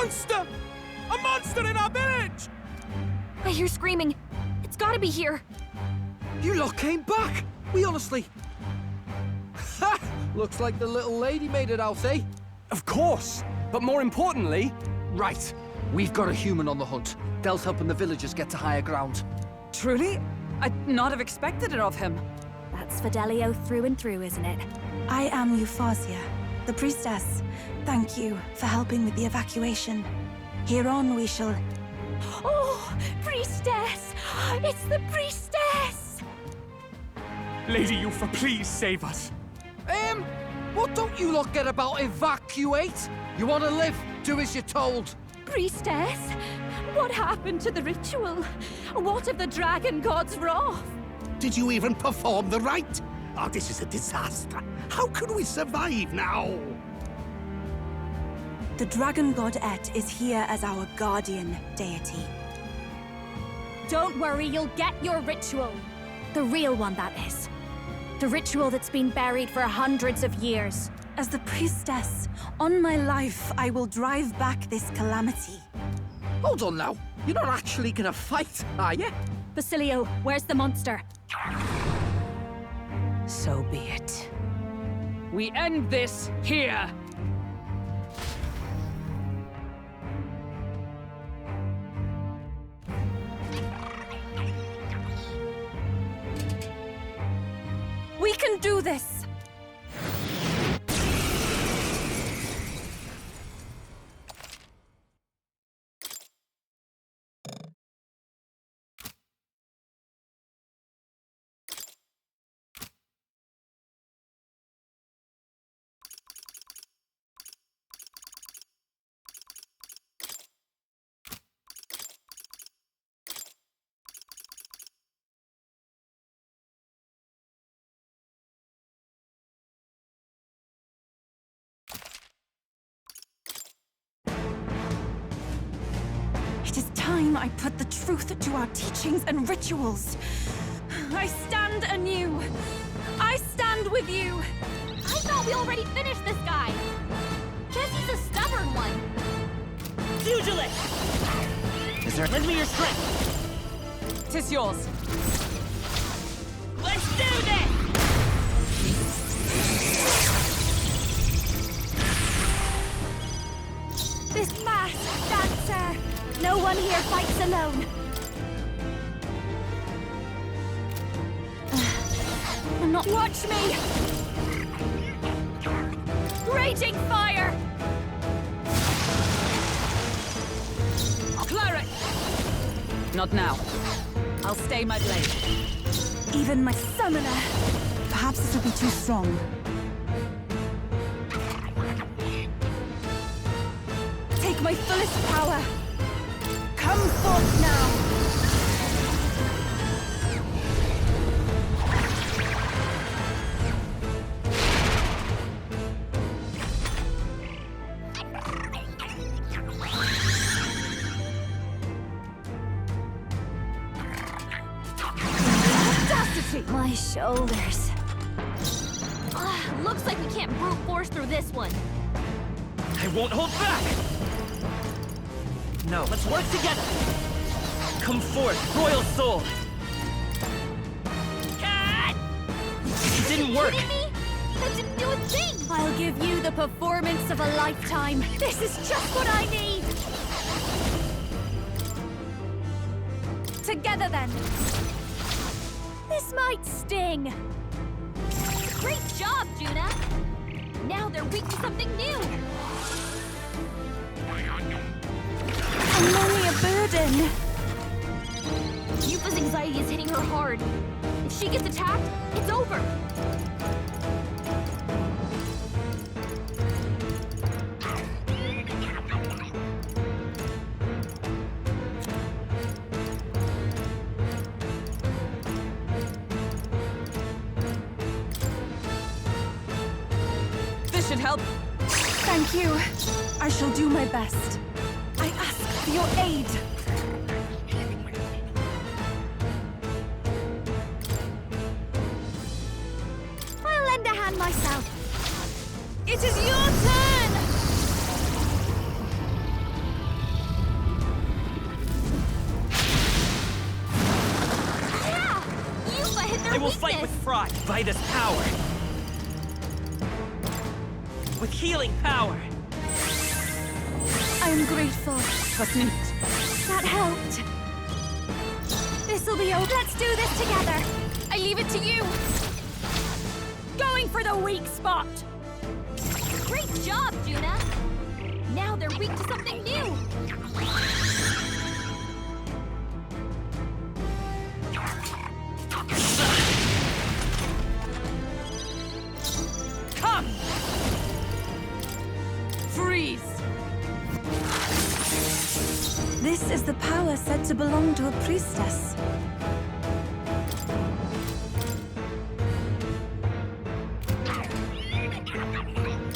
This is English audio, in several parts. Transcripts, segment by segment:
monster! A monster in our village! I hear screaming. It's gotta be here. You lot came back! We honestly... Ha! Looks like the little lady made it out, eh? Of course! But more importantly... Right. We've got a human on the hunt. Del's helping the villagers get to higher ground. Truly? I'd not have expected it of him. That's Fidelio through and through, isn't it? I am Euphausia, the priestess. Thank you for helping with the evacuation. Here on we shall... Oh, priestess! It's the priestess! Lady Euphra, please save us. What don't you lot get about evacuate? You want to live? Do as you're told. Priestess? What happened to the ritual? What of the dragon god's wrath? Did you even perform the rite? Oh, this is a disaster. How can we survive now? The dragon god Et is here as our guardian deity. Don't worry, you'll get your ritual. The real one, that is. The ritual that's been buried for hundreds of years. As the priestess, on my life, I will drive back this calamity. Hold on now. You're not actually gonna fight, are you? Basilio, where's the monster? So be it. We end this here! We can do this! It is time I put the truth to our teachings and rituals. I stand anew. I stand with you. I thought we already finished this guy. Guess he's a stubborn one. Pugilist! Is there... Lend me your strength! Tis yours. Let's do this! This masked dancer. No one here fights alone. I'm not... Watch me! Raging fire! Cleric! Not now. I'll stay my blade. Even my summoner. Perhaps this will be too strong. Take my fullest power. Come forth now. My shoulders. Looks like we can't brute force through this one. I won't hold back! No, let's work together! Come forth, royal soul! God! It didn't work! Kidding me? That didn't do a thing! I'll give you the performance of a lifetime. This is just what I need! Together then! This might sting! Great job, Juna! Now they're weak to something new! I'm only a burden. Yufa's anxiety is hitting her hard. If she gets attacked, it's over! Should help. Thank you. I shall do my best. I ask for your aid. I'll lend a hand myself. It is your turn! will fight with pride. By this power. With healing power. I'm grateful. Trust me. That helped. This'll be over. Let's do this together. I leave it to you. Going for the weak spot. Great job, Juna! Now they're weak to something new! Come! Freeze! This is the power said to belong to a priestess.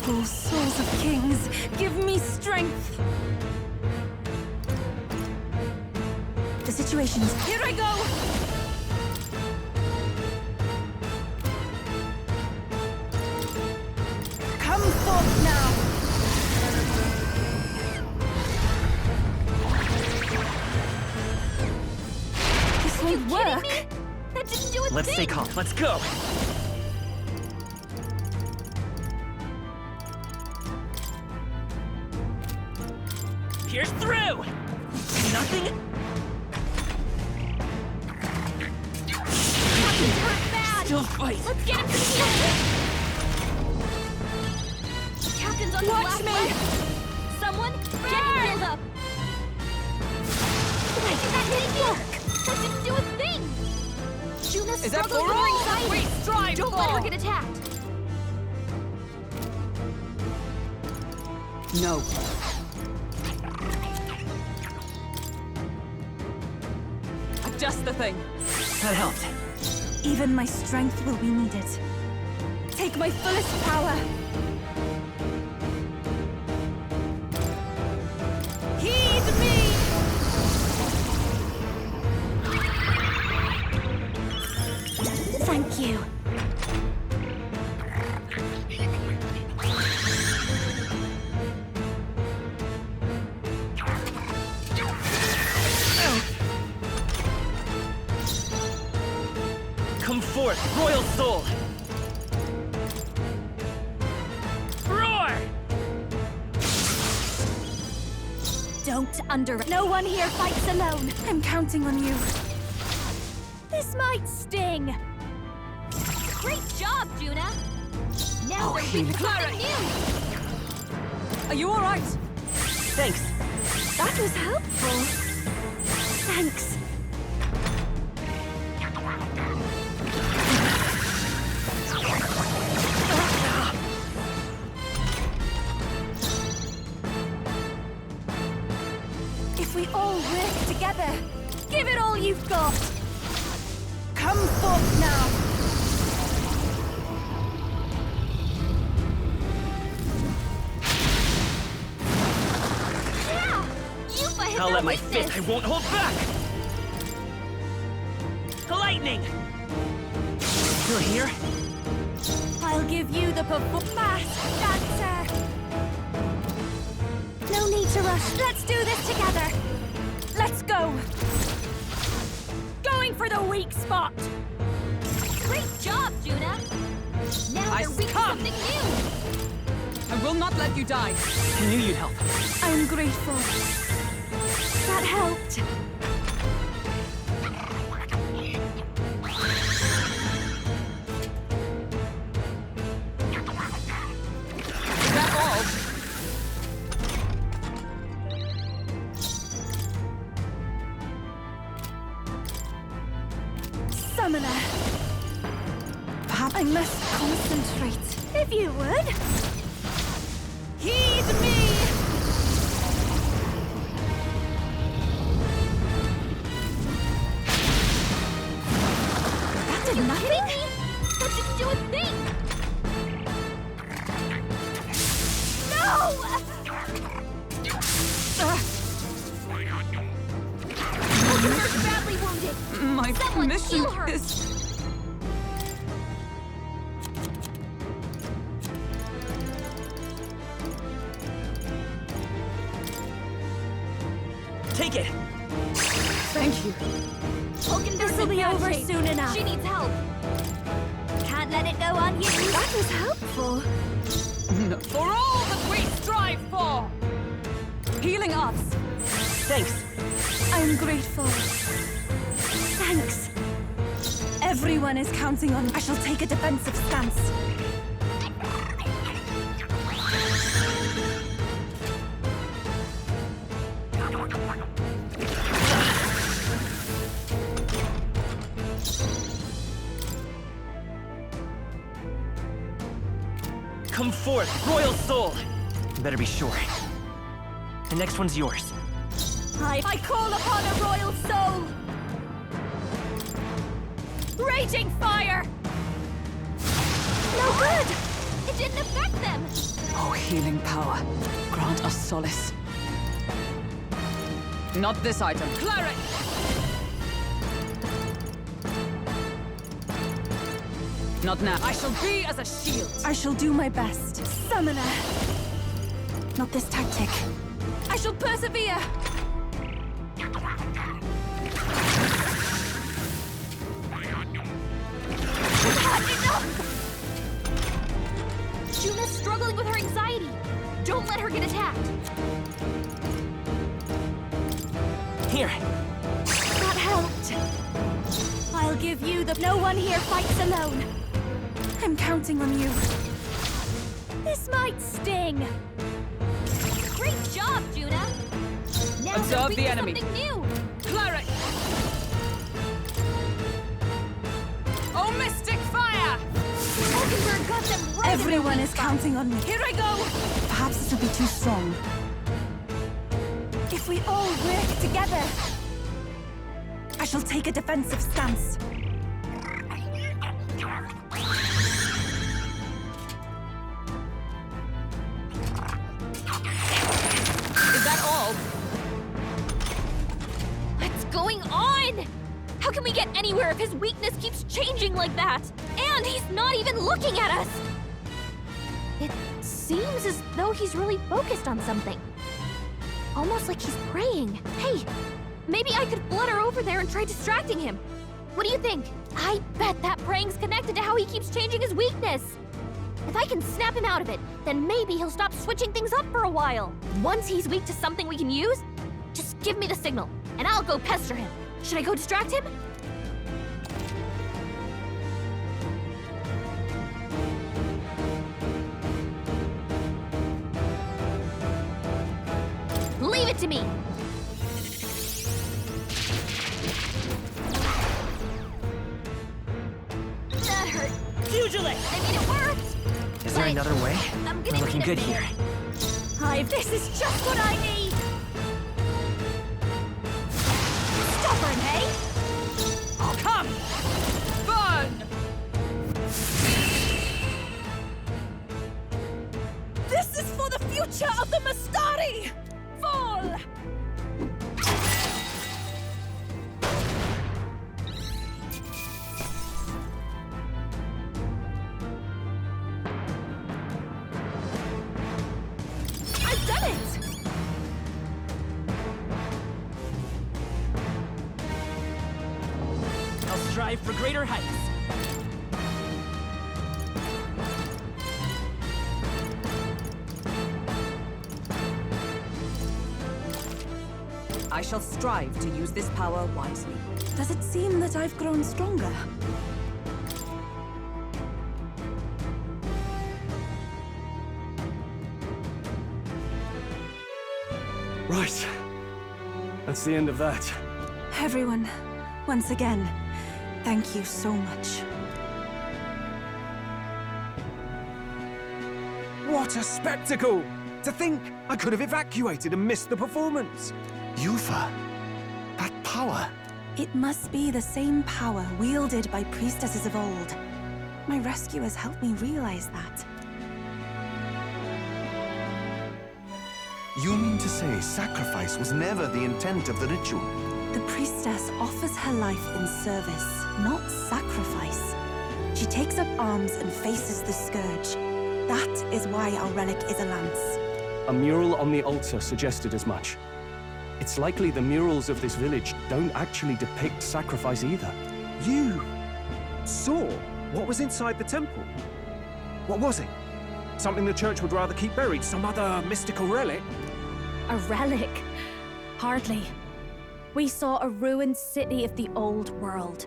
Oh, souls of kings, give me strength! The situation is... Here I go! Come forth now! This won't work. Me? That didn't do a Let's thing! stay calm. Let's go. Here's through! Nothing? Captain's hurt bad! Still fight. Let's get him to the field! Captain's on his Watch last me. leg. Someone, get him healed up! Wait, that didn't work! That didn't do a thing! Juna's Is that struggling for with her all? anxiety! Wait, stride, Don't let her fall. get attacked! No. Just the thing. That helped. Even my strength will be needed. Take my fullest power. Heed me! Thank you. Come forth, royal soul! Roar! Don't underrate. No one here fights alone. I'm counting on you. This might sting. Great job, Juna! Now Oh, they're weak to Clara. something new! Are you alright? Thanks. That was helpful. Thanks. If we all work together, give it all you've got. Come forth now! Yeah! Yuffie hit I'll their let my weakness. fist. I won't hold back! Lightning! Still here? I'll give you the masked dancer. No need to rush. Let's do this together. Let's go. Going for the weak spot. Great job, Juna! Now I they're weak to come. something new! I will not let you die. I knew you'd help. I'm grateful. That helped. Is that all? Summoner. Perhaps I must concentrate. If you would. Heed me! That did nothing. Kidding me? That didn't do a thing! No! You're badly wounded! My Someone mission heal her. is... Take it! Thank you. This'll be over soon enough. She needs help. Can't let it go on you. That was helpful. For all that we strive for! Healing us! Thanks. I'm grateful. Thanks. Everyone is counting on me. I shall take a defensive stance. Come forth, royal soul! Better be sure. The next one's yours. I call upon a royal soul! Raging fire! No good! It didn't affect them! Oh, healing power. Grant us solace. Not this item. Cleric! Not now. I shall be as a shield. I shall do my best. Summoner! Not this tactic. I shall persevere! Juna's struggling with her anxiety. Don't let her get attacked. Here. That helped. I'll give you the no one here fights alone. I'm counting on you. This might sting. Great job, Juna. Now Observe they're weak the to enemy. something new. Cleric! Oh, mystic fire! Falkenberg got them right. in their Everyone weak is spot. counting on me. Here I go! Perhaps this will be too strong. If we all work together, I shall take a defensive stance. Is that all? What's going on? How can we get anywhere if his weakness keeps changing like that? And he's not even looking at us! It seems as though he's really focused on something. Almost like he's praying. Hey, maybe I could flutter over there and try distracting him. What do you think? I bet that praying's connected to how he keeps changing his weakness. If I can snap him out of it, then maybe he'll stop switching things up for a while. Once he's weak to something we can use, just give me the signal, and I'll go pester him. Should I go distract him? Leave it to me! That hurt. Pugilist! I mean, it worked! Is there But another way? I'm We're gonna looking need a good here. this is just what I need! Stubborn, eh? Oh, come! Burn! This is for the future of the Mastari! Fall! I've done it! I'll strive for greater heights. I shall strive to use this power wisely. Does it seem that I've grown stronger? Right. That's the end of that. Everyone, once again, thank you so much. What a spectacle! To think I could have evacuated and missed the performance. Yufa, that power. It must be the same power wielded by priestesses of old. My rescuers helped me realize that. You mean to say sacrifice was never the intent of the ritual? The priestess offers her life in service, not sacrifice. She takes up arms and faces the scourge. That is why our relic is a lance. A mural on the altar suggested as much. It's likely the murals of this village don't actually depict sacrifice either. You saw what was inside the temple? What was it? Something the church would rather keep buried? Some other mystical relic? A relic? Hardly. We saw a ruined city of the old world.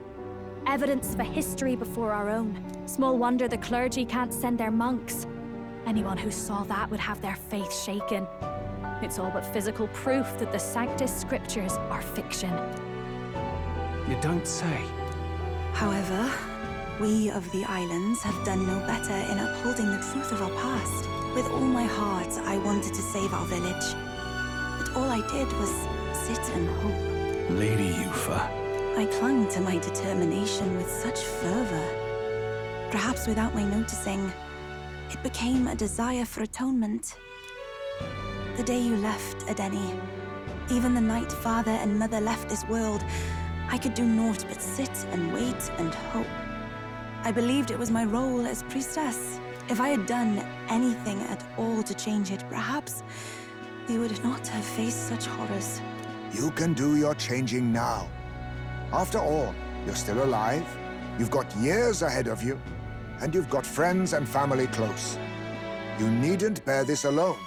Evidence of a history before our own. Small wonder the clergy can't send their monks. Anyone who saw that would have their faith shaken. It's all but physical proof that the Sanctus Scriptures are fiction. You don't say. However, we of the islands have done no better in upholding the truth of our past. With all my heart, I wanted to save our village. But all I did was sit and hope. Lady Yufa. I clung to my determination with such fervor. Perhaps without my noticing, it became a desire for atonement. The day you left, Adeni, even the night Father and Mother left this world, I could do naught but sit and wait and hope. I believed it was my role as priestess. If I had done anything at all to change it, perhaps we would not have faced such horrors. You can do your changing now. After all, you're still alive, you've got years ahead of you, and you've got friends and family close. You needn't bear this alone.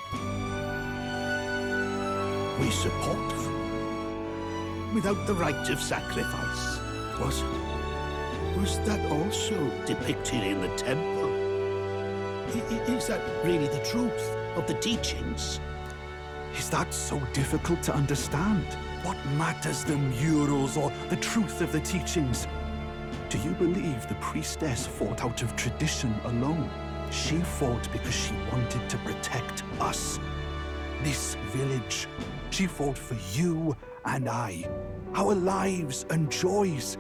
We support you. Without the rite of sacrifice. Was that also depicted in the temple? Is that really the truth of the teachings? Is that so difficult to understand? What matters the murals or the truth of the teachings? Do you believe the priestess fought out of tradition alone? She fought because she wanted to protect us. This village. She fought for you and I. Our lives and joys.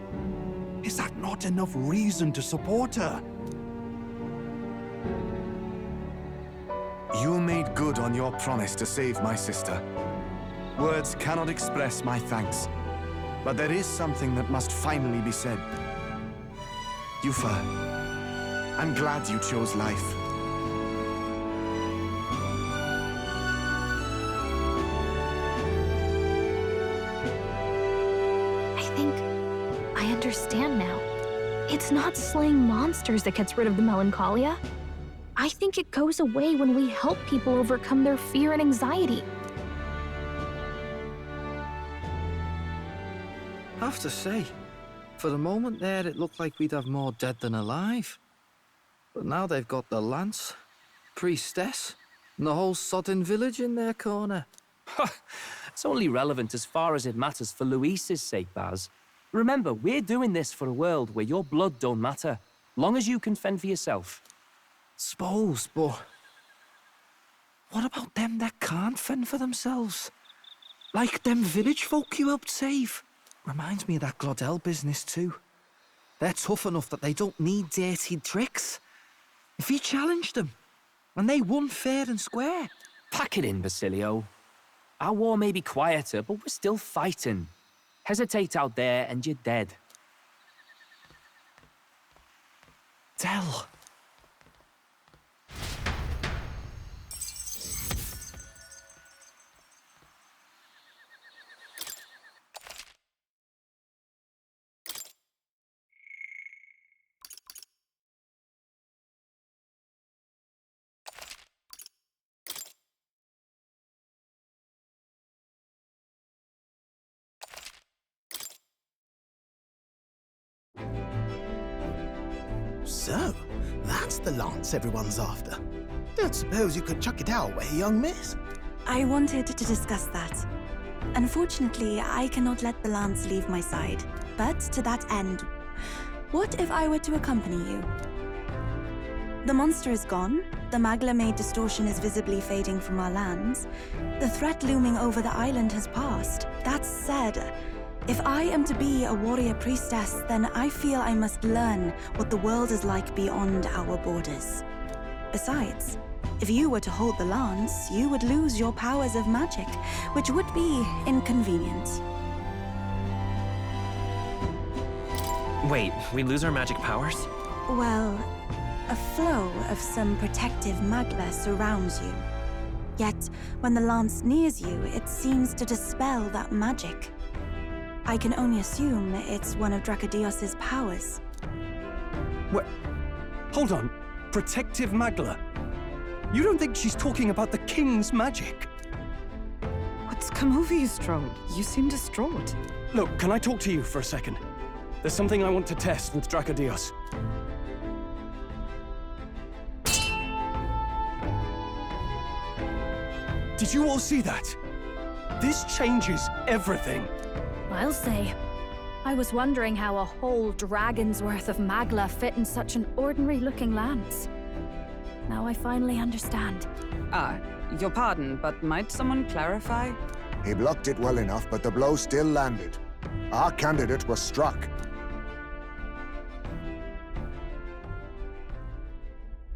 Is that not enough reason to support her? You made good on your promise to save my sister. Words cannot express my thanks. But there is something that must finally be said. Yufa, I'm glad you chose life. I think I understand now. It's not slaying monsters that gets rid of the melancholia. I think it goes away when we help people overcome their fear and anxiety. I have to say, for the moment there, it looked like we'd have more dead than alive. But now they've got the lance, priestess, and the whole sodden village in their corner. It's only relevant as far as it matters for Luis's sake, Baz. Remember, we're doing this for a world where your blood don't matter, long as you can fend for yourself. Suppose, but what about them that can't fend for themselves? Like them village folk you helped save. Reminds me of that Glodell business too. They're tough enough that they don't need dirty tricks. If you challenged them, and they won fair and square. Pack it in, Basilio. Our war may be quieter, but we're still fighting. Hesitate out there and you're dead. Del. So, that's the lance everyone's after. Don't suppose you could chuck it our way, young miss? I wanted to discuss that. Unfortunately, I cannot let the lance leave my side. But to that end, what if I were to accompany you? The monster is gone, the Magla-made distortion is visibly fading from our lands, the threat looming over the island has passed. That said, if I am to be a warrior priestess, then I feel I must learn what the world is like beyond our borders. Besides, if you were to hold the lance, you would lose your powers of magic, which would be inconvenient. Wait, we lose our magic powers? Well, a flow of some protective magla surrounds you. Yet, when the lance nears you, it seems to dispel that magic. I can only assume it's one of Dracodios's powers. What? Hold on. Protective Magla? You don't think she's talking about the king's magic? What's come over you, Strode? You seem distraught. Look, can I talk to you for a second? There's something I want to test with Dracodios. Did you all see that? This changes everything. I'll say. I was wondering how a whole dragon's worth of Magla fit in such an ordinary-looking lance. Now I finally understand. Your pardon, but might someone clarify? He blocked it well enough, but the blow still landed. Our candidate was struck.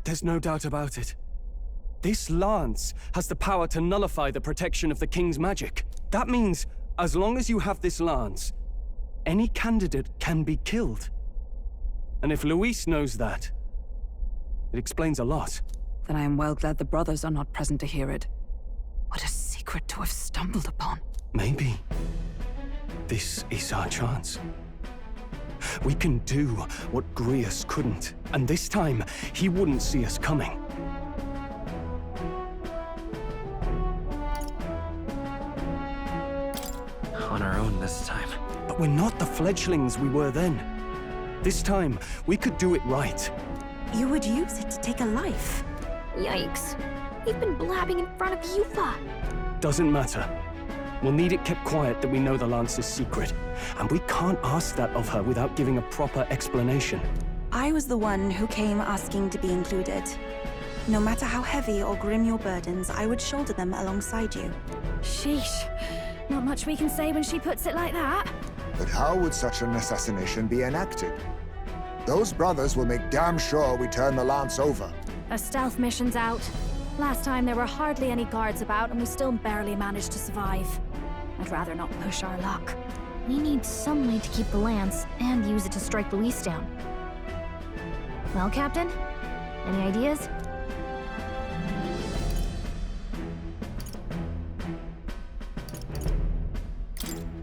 There's no doubt about it. This lance has the power to nullify the protection of the king's magic. That means, as long as you have this lance, any candidate can be killed. And if Luis knows that, it explains a lot. Then I am well glad the brothers are not present to hear it. What a secret to have stumbled upon. Maybe this is our chance. We can do what Grius couldn't, and this time, he wouldn't see us coming. On our own this time. But we're not the fledglings we were then. This time, we could do it right. You would use it to take a life. Yikes. We've been blabbing in front of Yufa. Doesn't matter. We'll need it kept quiet that we know the lance is secret. And we can't ask that of her without giving a proper explanation. I was the one who came asking to be included. No matter how heavy or grim your burdens, I would shoulder them alongside you. Sheesh. Not much we can say when she puts it like that. But how would such an assassination be enacted? Those brothers will make damn sure we turn the lance over. A stealth mission's out. Last time there were hardly any guards about and we still barely managed to survive. I'd rather not push our luck. We need some way to keep the lance and use it to strike Luis down. Well, Captain? Any ideas?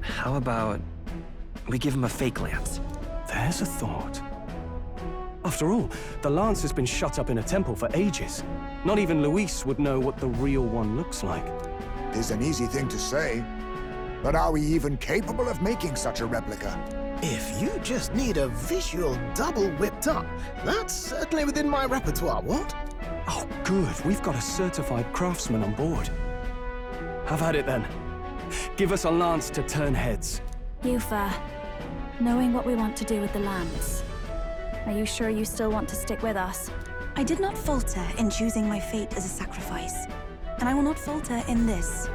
How about we give him a fake lance? There's a thought. After all, the lance has been shut up in a temple for ages. Not even Luis would know what the real one looks like. It's an easy thing to say, but are we even capable of making such a replica? If you just need a visual double whipped up, that's certainly within my repertoire, what? Oh, good. We've got a certified craftsman on board. Have at it then. Give us a lance to turn heads. Yufa, knowing what we want to do with the lance, are you sure you still want to stick with us? I did not falter in choosing my fate as a sacrifice, and I will not falter in this.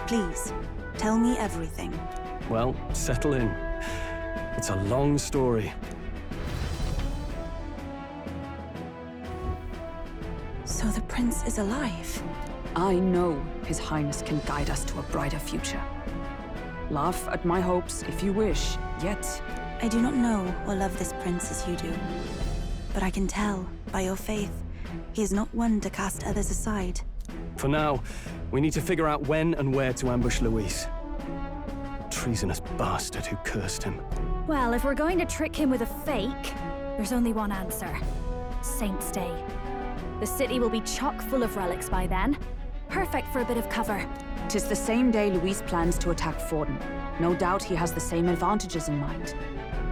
Please, tell me everything. Well, settle in. It's a long story. So the prince is alive? I know His Highness can guide us to a brighter future. Laugh at my hopes if you wish, yet... I do not know or love this prince as you do. But I can tell, by your faith, he is not one to cast others aside. For now, we need to figure out when and where to ambush Luis. Treasonous bastard who cursed him. Well, if we're going to trick him with a fake, there's only one answer. Saint's Day. The city will be chock full of relics by then. Perfect for a bit of cover. 'Tis the same day Luis plans to attack Forden. No doubt he has the same advantages in mind.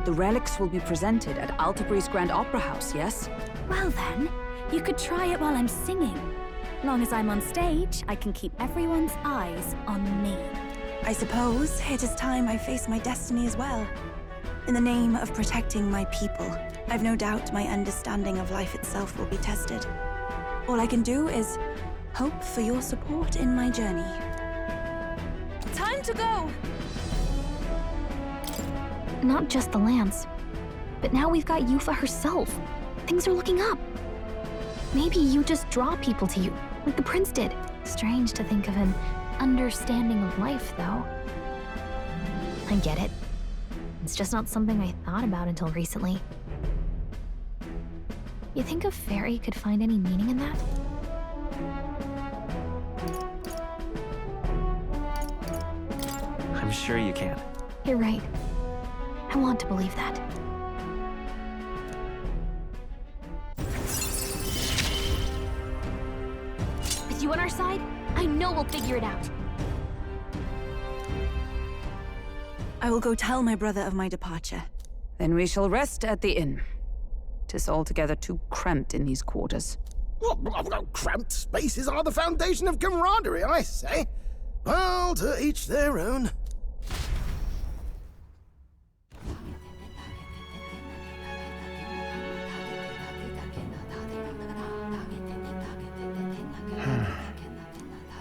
The relics will be presented at Altabri's Grand Opera House, yes? Well then, you could try it while I'm singing. Long as I'm on stage, I can keep everyone's eyes on me. I suppose it is time I face my destiny as well. In the name of protecting my people, I've no doubt my understanding of life itself will be tested. All I can do is hope for your support in my journey. Time to go! Not just the lance, but now we've got Yufa herself. Things are looking up. Maybe you just draw people to you, like the prince did. Strange to think of an understanding of life, though. I get it. It's just not something I thought about until recently. You think a fairy could find any meaning in that? sure you can. You're right. I want to believe that. With you on our side, I know we'll figure it out. I will go tell my brother of my departure. Then we shall rest at the inn. 'Tis altogether too cramped in these quarters. What? Cramped spaces are the foundation of camaraderie, I say. Well, to each their own.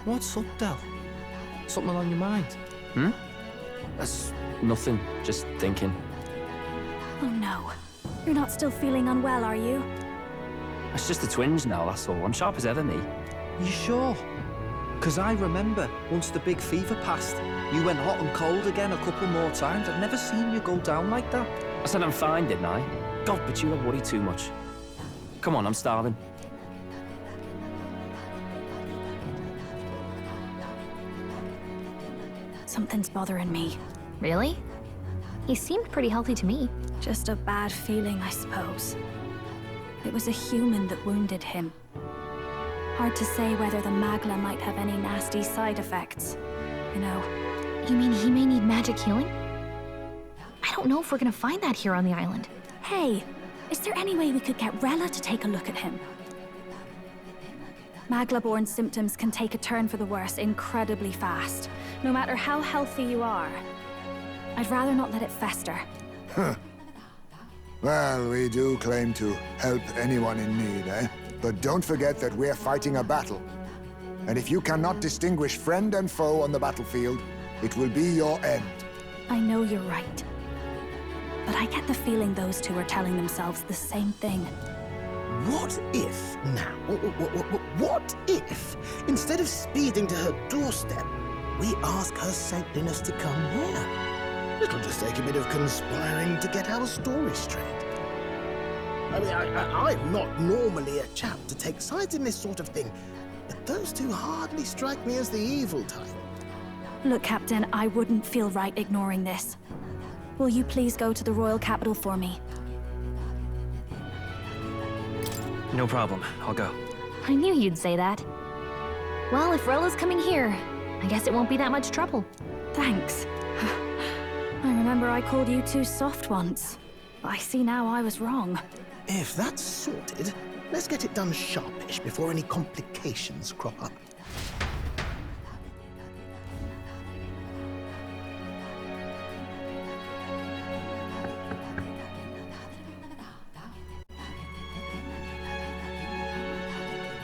What's up, Del? Something on your mind? That's nothing, just thinking. Oh no. You're not still feeling unwell, are you? It's just the twinge now, that's all. I'm sharp as ever, me. You sure? 'Cause I remember, once the big fever passed, you went hot and cold again a couple more times. I've never seen you go down like that. I said I'm fine, didn't I? God, but you don't worry too much. Come on, I'm starving. Something's bothering me. Really? He seemed pretty healthy to me. Just a bad feeling, I suppose. It was a human that wounded him. Hard to say whether the Magla might have any nasty side effects. You know. You mean he may need magic healing? I don't know if we're gonna find that here on the island. Hey, is there any way we could get Rella to take a look at him? Magla-borne symptoms can take a turn for the worse incredibly fast, no matter how healthy you are. I'd rather not let it fester. Huh. Well, we do claim to help anyone in need, eh? But don't forget that we're fighting a battle. And if you cannot distinguish friend and foe on the battlefield, it will be your end. I know you're right. But I get the feeling those two are telling themselves the same thing. What if, now, what if, instead of speeding to her doorstep, we ask her saintliness to come here? It'll just take a bit of conspiring to get our story straight. I mean, I'm not normally a chap to take sides in this sort of thing, but those two hardly strike me as the evil type. Look, Captain, I wouldn't feel right ignoring this. Will you please go to the royal capital for me? No problem. I'll go. I knew you'd say that. Well, if Rella's coming here, I guess it won't be that much trouble. Thanks. I remember I called you too soft once. I see now I was wrong. If that's sorted, let's get it done sharpish before any complications crop up.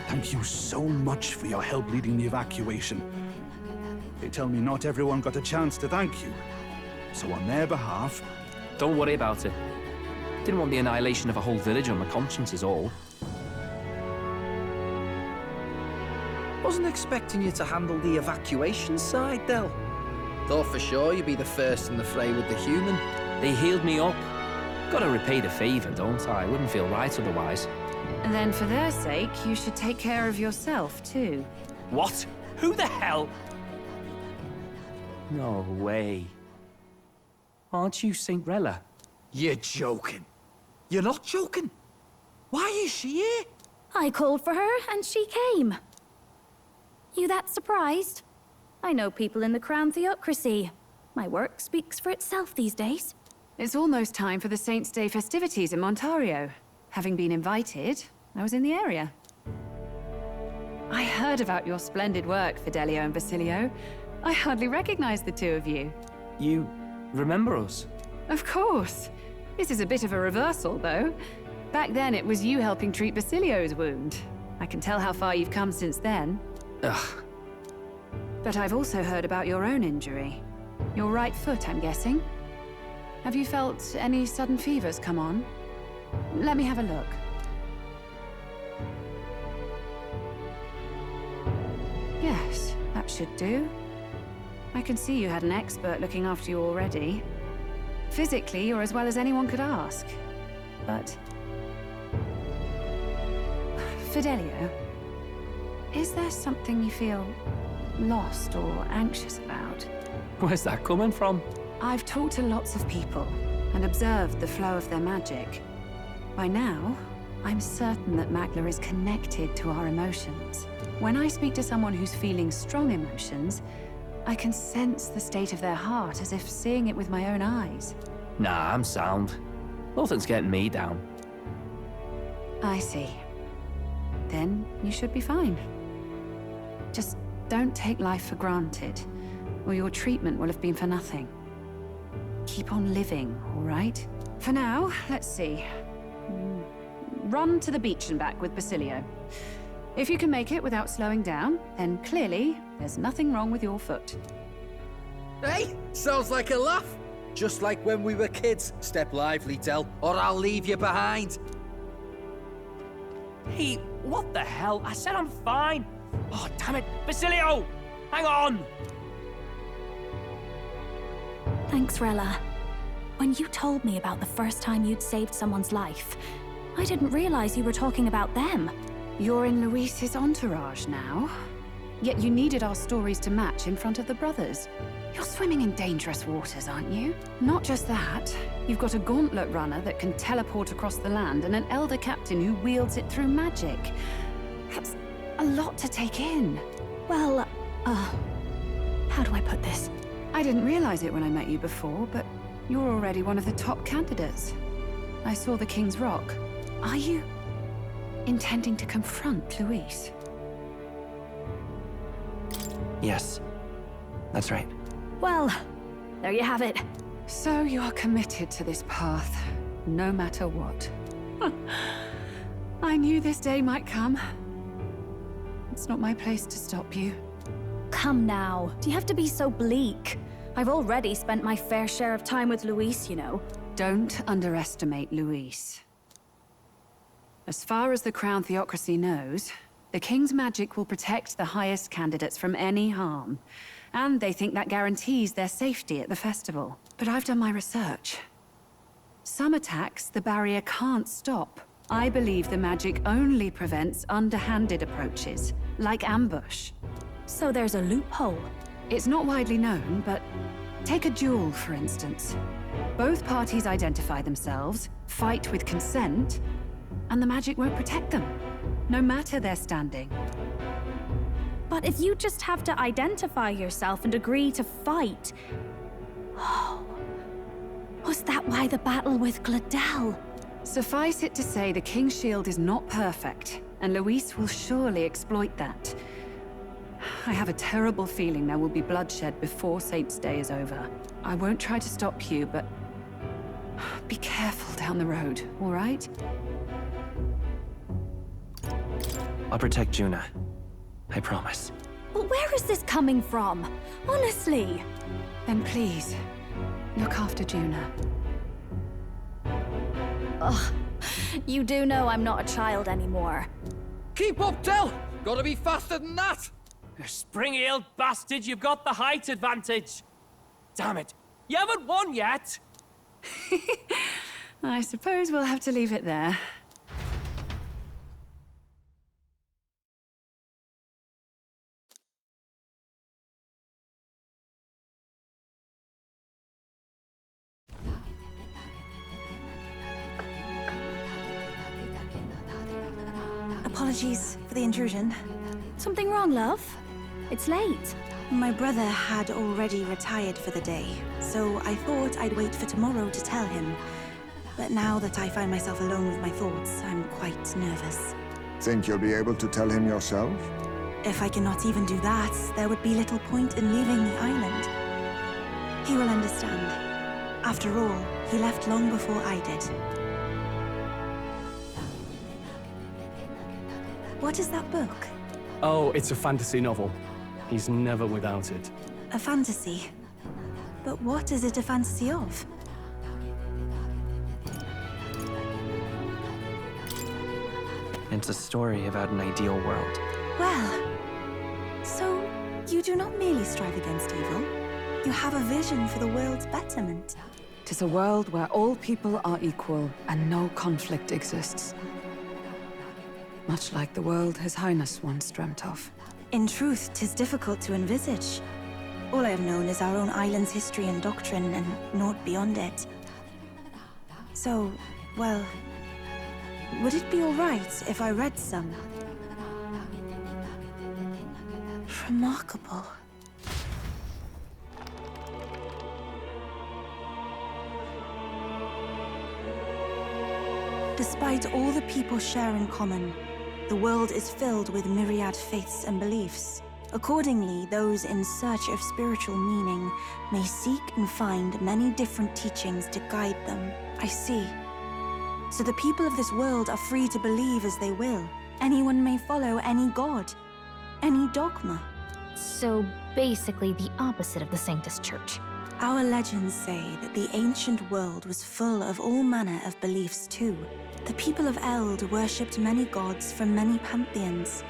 Thank you so much for your help leading the evacuation. They tell me not everyone got a chance to thank you. So on their behalf... Don't worry about it. Didn't want the annihilation of a whole village on my conscience is all. Wasn't expecting you to handle the evacuation side, Del. Thought for sure you'd be the first in the fray with the human. They healed me up. Gotta repay the favor, don't I? Wouldn't feel right otherwise. And then for their sake, you should take care of yourself, too. What? Who the hell? No way. Aren't you Saint Rella? You're joking. You're not joking. Why is she here? I called for her, and she came. You that surprised? I know people in the Crown Theocracy. My work speaks for itself these days. It's almost time for the Saints' Day festivities in Montario. Having been invited, I was in the area. I heard about your splendid work, Fidelio and Basilio. I hardly recognized the two of you. You remember us? Of course. This is a bit of a reversal, though. Back then, it was you helping treat Basilio's wound. I can tell how far you've come since then. Ugh. But I've also heard about your own injury. Your right foot, I'm guessing. Have you felt any sudden fevers come on? Let me have a look. Yes, that should do. I can see you had an expert looking after you already. Physically, you're as well as anyone could ask. But... Fidelio, is there something you feel lost or anxious about? Where's that coming from? I've talked to lots of people and observed the flow of their magic. By now, I'm certain that Magla is connected to our emotions. When I speak to someone who's feeling strong emotions, I can sense the state of their heart as if seeing it with my own eyes. Nah, I'm sound. Nothing's getting me down. I see. Then you should be fine. Just don't take life for granted, or your treatment will have been for nothing. Keep on living, all right? For now, let's see. Run to the beach and back with Basilio. If you can make it without slowing down, then clearly there's nothing wrong with your foot. Hey, sounds like a laugh. Just like when we were kids. Step lively, Del, or I'll leave you behind. Hey, what the hell? I said I'm fine. Oh, damn it. Basilio! Hang on! Thanks, Rella. When you told me about the first time you'd saved someone's life, I didn't realize you were talking about them. You're in Luis's entourage now. Yet you needed our stories to match in front of the brothers. You're swimming in dangerous waters, aren't you? Not just that, you've got a gauntlet runner that can teleport across the land and an elder captain who wields it through magic. That's a lot to take in. Well, how do I put this? I didn't realize it when I met you before, but you're already one of the top candidates. I saw the King's Rock. Are you intending to confront Luis? Yes, that's right. Well, there you have it. So you're committed to this path, no matter what. I knew this day might come. It's not my place to stop you. Come now, do you have to be so bleak? I've already spent my fair share of time with Luis, you know. Don't underestimate Luis. As far as the Crown Theocracy knows, the King's magic will protect the highest candidates from any harm. And they think that guarantees their safety at the festival. But I've done my research. Some attacks the barrier can't stop. I believe the magic only prevents underhanded approaches, like ambush. So there's a loophole. It's not widely known, but take a duel, for instance. Both parties identify themselves, fight with consent, and the magic won't protect them, no matter their standing. But if you just have to identify yourself and agree to fight... Oh, was that why the battle with Gladel? Suffice it to say, the King's Shield is not perfect, and Luis will surely exploit that. I have a terrible feeling there will be bloodshed before Saint's Day is over. I won't try to stop you, but be careful down the road, all right? I'll protect Juna. I promise. But where is this coming from? Honestly. Then please, look after Juna. Ugh. You do know I'm not a child anymore. Keep up, Del! Gotta be faster than that! You spring-heeled bastard, you've got the height advantage. Damn it, you haven't won yet! I suppose we'll have to leave it there. Apologies for the intrusion. Something wrong, love? It's late. My brother had already retired for the day, so I thought I'd wait for tomorrow to tell him. But now that I find myself alone with my thoughts, I'm quite nervous. Think you'll be able to tell him yourself? If I cannot even do that, there would be little point in leaving the island. He will understand. After all, he left long before I did. What is that book? Oh, it's a fantasy novel. He's never without it. A fantasy? But what is it a fantasy of? It's a story about an ideal world. Well, so you do not merely strive against evil. You have a vision for the world's betterment. 'Tis a world where all people are equal and no conflict exists. Much like the world His Highness once dreamt of. In truth, 'tis difficult to envisage. All I have known is our own island's history and doctrine, and naught beyond it. So, well, would it be alright if I read some? Remarkable. Despite all the people share in common, the world is filled with myriad faiths and beliefs. Accordingly, those in search of spiritual meaning may seek and find many different teachings to guide them. I see. So the people of this world are free to believe as they will. Anyone may follow any god, any dogma. So basically the opposite of the Sanctus Church. Our legends say that the ancient world was full of all manner of beliefs too. The people of Eld worshipped many gods from many pantheons.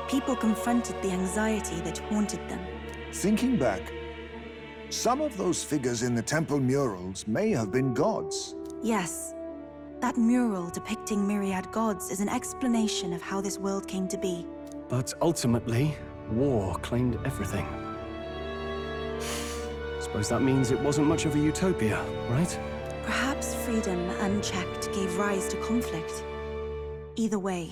People confronted the anxiety that haunted them. Thinking back, some of those figures in the temple murals may have been gods. Yes. That mural depicting myriad gods is an explanation of how this world came to be. But ultimately, war claimed everything. Suppose that means it wasn't much of a utopia, right? Perhaps freedom unchecked gave rise to conflict. Either way,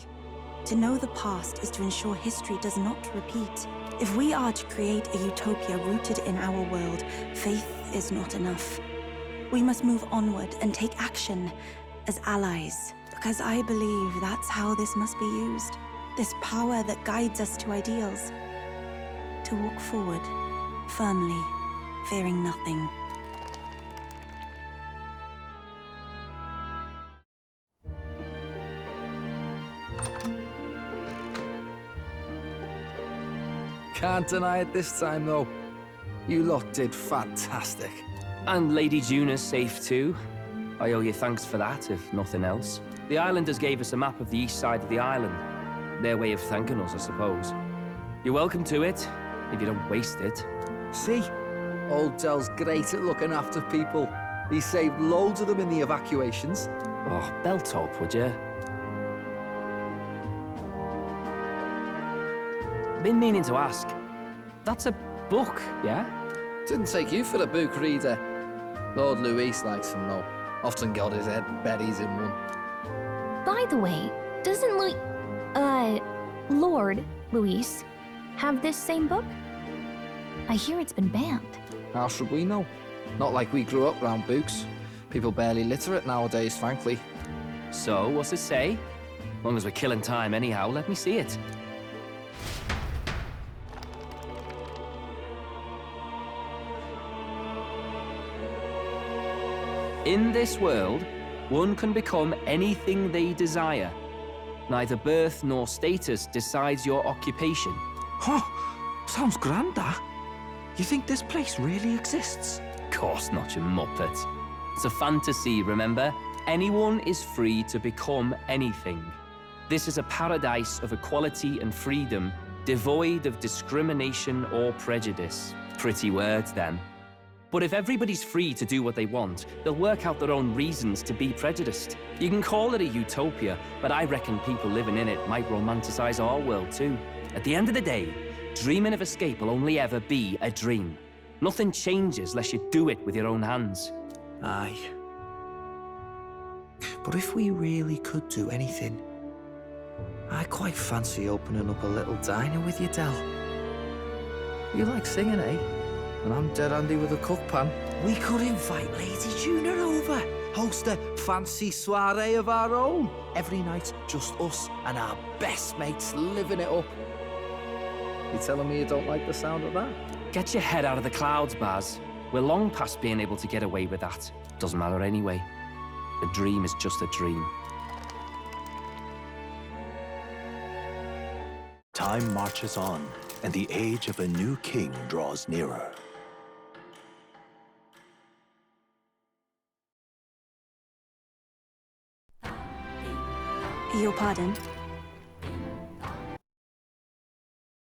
to know the past is to ensure history does not repeat. If we are to create a utopia rooted in our world, faith is not enough. We must move onward and take action as allies, because I believe that's how this must be used. This power that guides us to ideals. To walk forward, firmly, fearing nothing. Can't deny it this time, though. You lot did fantastic. And Lady Juna's safe too. I owe you thanks for that, if nothing else. The islanders gave us a map of the east side of the island. Their way of thanking us, I suppose. You're welcome to it, if you don't waste it. See? Old Dell's great at looking after people. He saved loads of them in the evacuations. Oh, belt up, would you? Been meaning to ask. That's a book, yeah? Didn't take you for a book reader. Lord Luis likes them, though. Often got his head buried in one. By the way, doesn't Lord Luis have this same book? I hear it's been banned. How should we know? Not like we grew up round books. People barely literate nowadays, frankly. So, what's it say? As long as we're killing time anyhow, let me see it. In this world, one can become anything they desire. Neither birth nor status decides your occupation. Huh, sounds grand, that. You think this place really exists? Of course not, you muppet. It's a fantasy, remember? Anyone is free to become anything. This is a paradise of equality and freedom, devoid of discrimination or prejudice. Pretty words, then. But if everybody's free to do what they want, they'll work out their own reasons to be prejudiced. You can call it a utopia, but I reckon people living in it might romanticize our world too. At the end of the day, dreaming of escape will only ever be a dream. Nothing changes unless you do it with your own hands. Aye. But if we really could do anything, I quite fancy opening up a little diner with you, Del. You like singing, eh? And I'm dead handy with a cook pan. We could invite Lady Juna over. Host a fancy soiree of our own. Every night, just us and our best mates living it up. You telling me you don't like the sound of that? Get your head out of the clouds, Baz. We're long past being able to get away with that. Doesn't matter anyway. A dream is just a dream. Time marches on, and the age of a new king draws nearer. Your pardon?